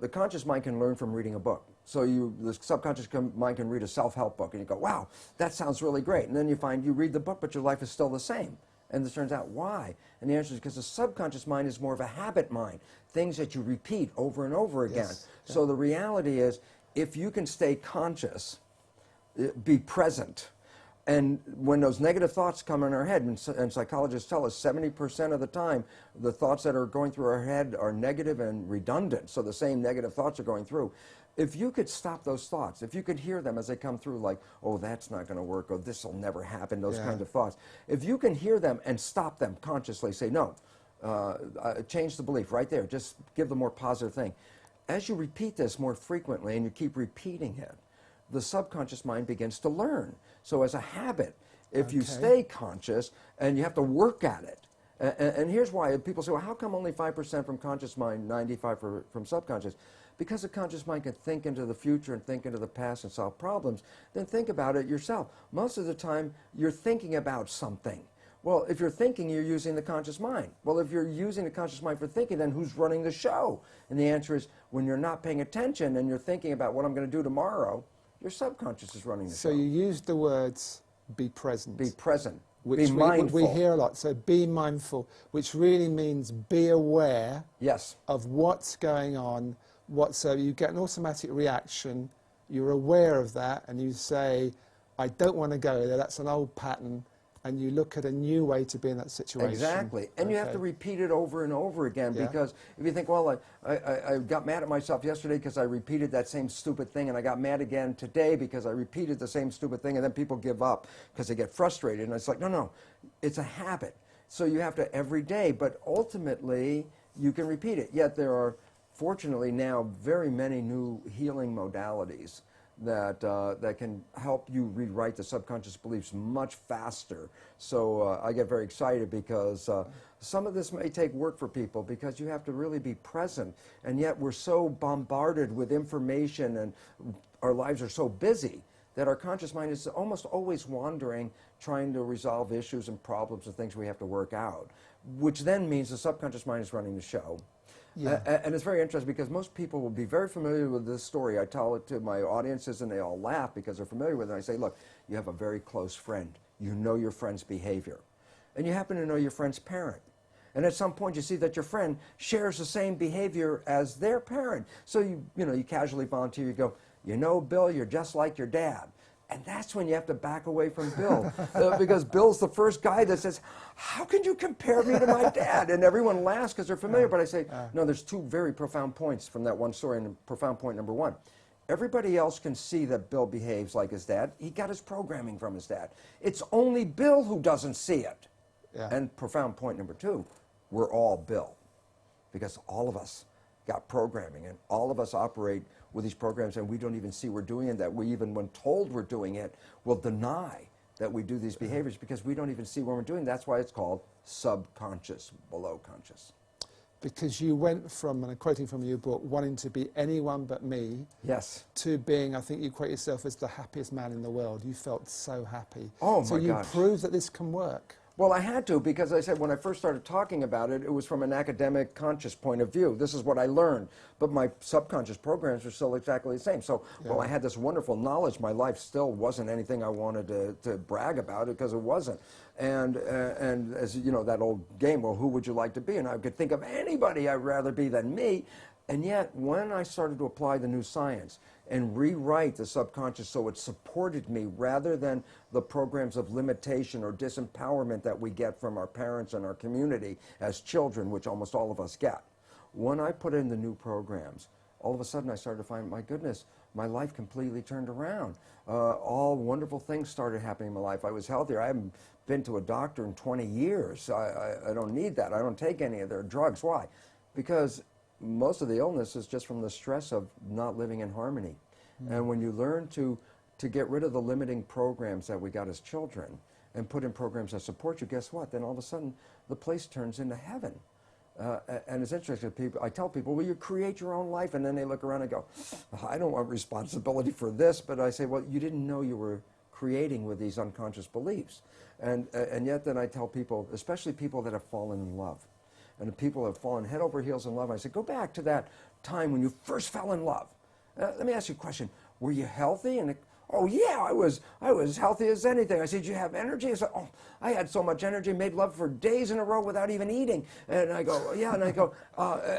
The conscious mind can learn from reading a book. So the subconscious mind can read a self-help book, and you go, wow, that sounds really great. And then you find you read the book, but your life is still the same. And it turns out, why? And the answer is because the subconscious mind is more of a habit mind, things that you repeat over and over again. Yes. So the reality is, if you can stay conscious, be present, and when those negative thoughts come in our head, and psychologists tell us 70% of the time, the thoughts that are going through our head are negative and redundant, so the same negative thoughts are going through. If you could stop those thoughts, if you could hear them as they come through, like, oh, that's not going to work, or this will never happen, those kinds of thoughts. If you can hear them and stop them consciously, say, no, change the belief right there, just give the more positive thing. As you repeat this more frequently and you keep repeating it, the subconscious mind begins to learn. So as a habit, if you stay conscious, and you have to work at it, and here's why people say, well, how come only 5% from conscious mind, 95% from subconscious? Because the conscious mind can think into the future and think into the past and solve problems. Then think about it yourself. Most of the time, you're thinking about something. Well, if you're thinking, you're using the conscious mind. Well, if you're using the conscious mind for thinking, then who's running the show? And the answer is, when you're not paying attention and you're thinking about what I'm going to do tomorrow, your subconscious is running the show. So you used the words, be present. Be present. Which be mindful. We hear a lot. So be mindful, which really means be aware of what's going on. So you get an automatic reaction, you're aware of that, and you say, I don't want to go there, that's an old pattern, and you look at a new way to be in that situation. Exactly. And you have to repeat it over and over again, because if you think, well, I got mad at myself yesterday because I repeated that same stupid thing, and I got mad again today because I repeated the same stupid thing, and then people give up because they get frustrated. And it's like, no, it's a habit. So you have to every day, but ultimately you can repeat it. Yet there are, fortunately now, very many new healing modalities that, that can help you rewrite the subconscious beliefs much faster. So I get very excited because some of this may take work for people, because you have to really be present, and yet we're so bombarded with information and our lives are so busy that our conscious mind is almost always wandering, trying to resolve issues and problems and things we have to work out, which then means the subconscious mind is running the show. And it's very interesting, because most people will be very familiar with this story. I tell it to my audiences and they all laugh because they're familiar with it. I say, look, you have a very close friend. You know your friend's behavior. And you happen to know your friend's parent. And at some point you see that your friend shares the same behavior as their parent. So you casually volunteer, you go, you know, Bill, you're just like your dad. And that's when you have to back away from Bill, because Bill's the first guy that says, how can you compare me to my dad? And everyone laughs because they're familiar, but I say, no, there's two very profound points from that one story, and profound point number one. Everybody else can see that Bill behaves like his dad. He got his programming from his dad. It's only Bill who doesn't see it. And profound point number two, we're all Bill, because all of us got programming, and all of us operate with these programs, and we don't even see we're doing it, that we, even when told we're doing it, will deny that we do these behaviors because we don't even see when we're doing it. That's why it's called subconscious, below conscious. Because you went from, and I'm quoting from your book, wanting to be anyone but me, to being, I think you quote yourself as the happiest man in the world. You felt so happy. Oh my gosh. So you proved that this can work. Well, I had to, because I said when I first started talking about it, it was from an academic, conscious point of view. This is what I learned. But my subconscious programs are still exactly the same. So, well, I had this wonderful knowledge. My life still wasn't anything I wanted to brag about, because it wasn't. And as you know, that old game, well, who would you like to be? And I could think of anybody I'd rather be than me. And yet, when I started to apply the new science and rewrite the subconscious so it supported me rather than the programs of limitation or disempowerment that we get from our parents and our community as children, which almost all of us get. When I put in the new programs, all of a sudden I started to find, my goodness, my life completely turned around. All wonderful things started happening in my life. I was healthier. I haven't been to a doctor in 20 years. I don't need that. I don't take any of their drugs. Why? Because most of the illness is just from the stress of not living in harmony. And when you learn to get rid of the limiting programs that we got as children and put in programs that support you, guess what? Then all of a sudden the place turns into heaven. And it's interesting, people, I tell people, well, you create your own life, and then they look around and go, I don't want responsibility for this. But I say, well, you didn't know you were creating with these unconscious beliefs. And yet then I tell people, especially people that have fallen in love, and the people have fallen head over heels in love. I said, go back to that time when you first fell in love. Let me ask you a question. Were you healthy? And oh yeah, I was healthy as anything. I said, did you have energy? I said, oh, I had so much energy, made love for days in a row without even eating. And I go, yeah, and I go,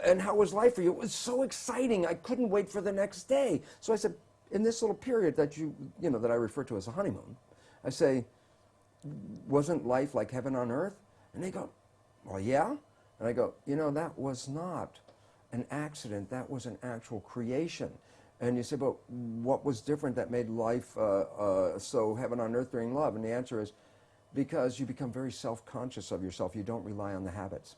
and how was life for you? It was so exciting. I couldn't wait for the next day. So I said, in this little period that that I refer to as a honeymoon, I say, wasn't life like heaven on earth? And they go, well, yeah. And I go, that was not an accident. That was an actual creation. And you say, but what was different that made life so heaven on earth during love? And the answer is because you become very self-conscious of yourself. You don't rely on the habits.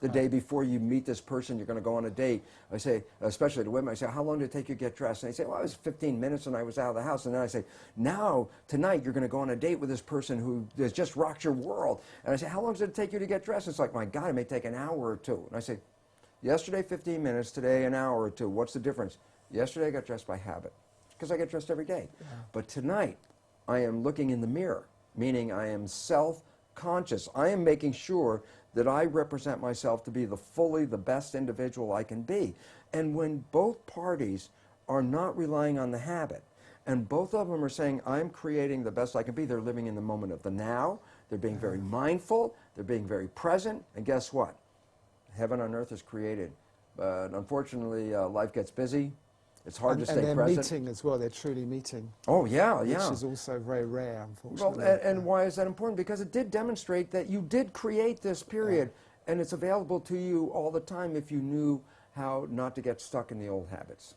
The day before you meet this person, you're going to go on a date. I say, especially to women, I say, how long did it take you to get dressed? And they say, well, it was 15 minutes and I was out of the house. And then I say, now, tonight, you're going to go on a date with this person who has just rocked your world. And I say, how long did it take you to get dressed? It's like, my God, it may take an hour or two. And I say, yesterday, 15 minutes, today, an hour or two. What's the difference? Yesterday, I got dressed by habit because I get dressed every day. Yeah. But tonight, I am looking in the mirror, meaning I am self-conscious. I am making sure that I represent myself to be the best individual I can be. And when both parties are not relying on the habit, and both of them are saying, I'm creating the best I can be, they're living in the moment of the now, they're being very mindful, they're being very present, and guess what? Heaven on earth is created. But unfortunately, life gets busy. It's hard to stay present. And they're meeting as well. They're truly meeting. Oh, yeah, yeah. Which is also very rare, unfortunately. Well, and why is that important? Because it did demonstrate that you did create this period, and it's available to you all the time if you knew how not to get stuck in the old habits.